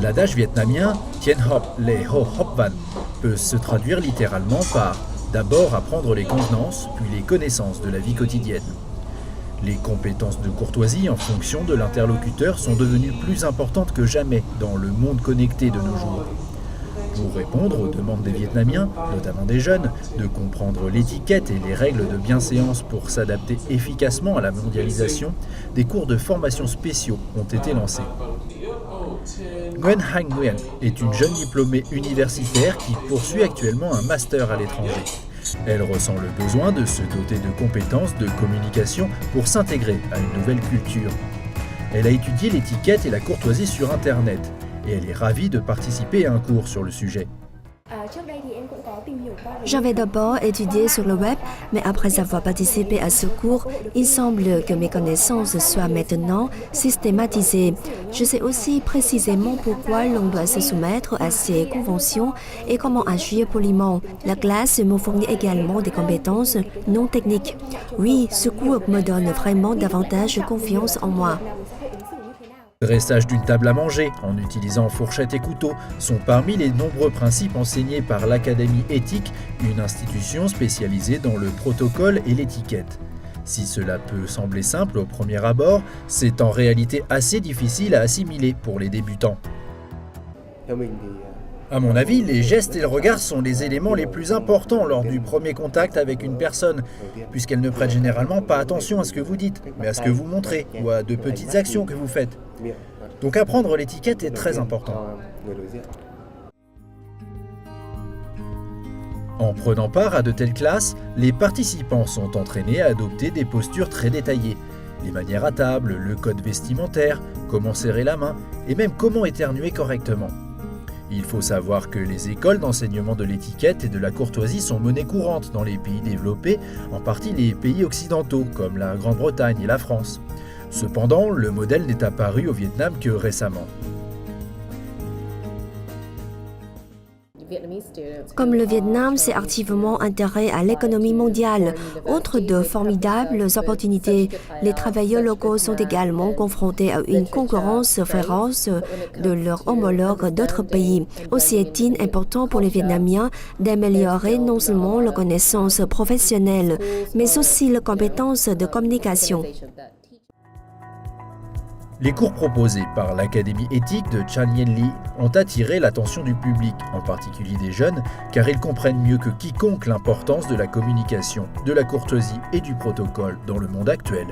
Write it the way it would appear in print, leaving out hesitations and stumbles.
L'adage vietnamien Tien Hop Le Ho Hop Van peut se traduire littéralement par d'abord apprendre les convenances, puis les connaissances de la vie quotidienne. Les compétences de courtoisie en fonction de l'interlocuteur sont devenues plus importantes que jamais dans le monde connecté de nos jours. Pour répondre aux demandes des Vietnamiens, notamment des jeunes, de comprendre l'étiquette et les règles de bienséance pour s'adapter efficacement à la mondialisation, des cours de formation spéciaux ont été lancés. Nguyen Hanh Nguyen est une jeune diplômée universitaire qui poursuit actuellement un master à l'étranger. Elle ressent le besoin de se doter de compétences de communication pour s'intégrer à une nouvelle culture. Elle a étudié l'étiquette et la courtoisie sur Internet et elle est ravie de participer à un cours sur le sujet. J'avais d'abord étudié sur le web, mais après avoir participé à ce cours, il semble que mes connaissances soient maintenant systématisées. Je sais aussi précisément pourquoi l'on doit se soumettre à ces conventions et comment agir poliment. La classe me fournit également des compétences non techniques. Oui, ce cours me donne vraiment davantage confiance en moi. Dressage d'une table à manger en utilisant fourchette et couteau sont parmi les nombreux principes enseignés par l'Académie éthique, une institution spécialisée dans le protocole et l'étiquette. Si cela peut sembler simple au premier abord, c'est en réalité assez difficile à assimiler pour les débutants. À mon avis, les gestes et le regard sont les éléments les plus importants lors du premier contact avec une personne, puisqu'elle ne prête généralement pas attention à ce que vous dites, mais à ce que vous montrez ou à de petites actions que vous faites. Donc apprendre l'étiquette est très important. En prenant part à de telles classes, les participants sont entraînés à adopter des postures très détaillées. Les manières à table, le code vestimentaire, comment serrer la main et même comment éternuer correctement. Il faut savoir que les écoles d'enseignement de l'étiquette et de la courtoisie sont monnaie courante dans les pays développés, en partie les pays occidentaux comme la Grande-Bretagne et la France. Cependant, le modèle n'est apparu au Vietnam que récemment. Comme le Vietnam s'est activement intéressé à l'économie mondiale, outre de formidables opportunités, les travailleurs locaux sont également confrontés à une concurrence féroce de leurs homologues d'autres pays. Aussi est-il important pour les Vietnamiens d'améliorer non seulement leurs connaissances professionnelles, mais aussi leurs compétences de communication. Les cours proposés par l'Académie éthique de Chan Yen Ly ont attiré l'attention du public, en particulier des jeunes, car ils comprennent mieux que quiconque l'importance de la communication, de la courtoisie et du protocole dans le monde actuel.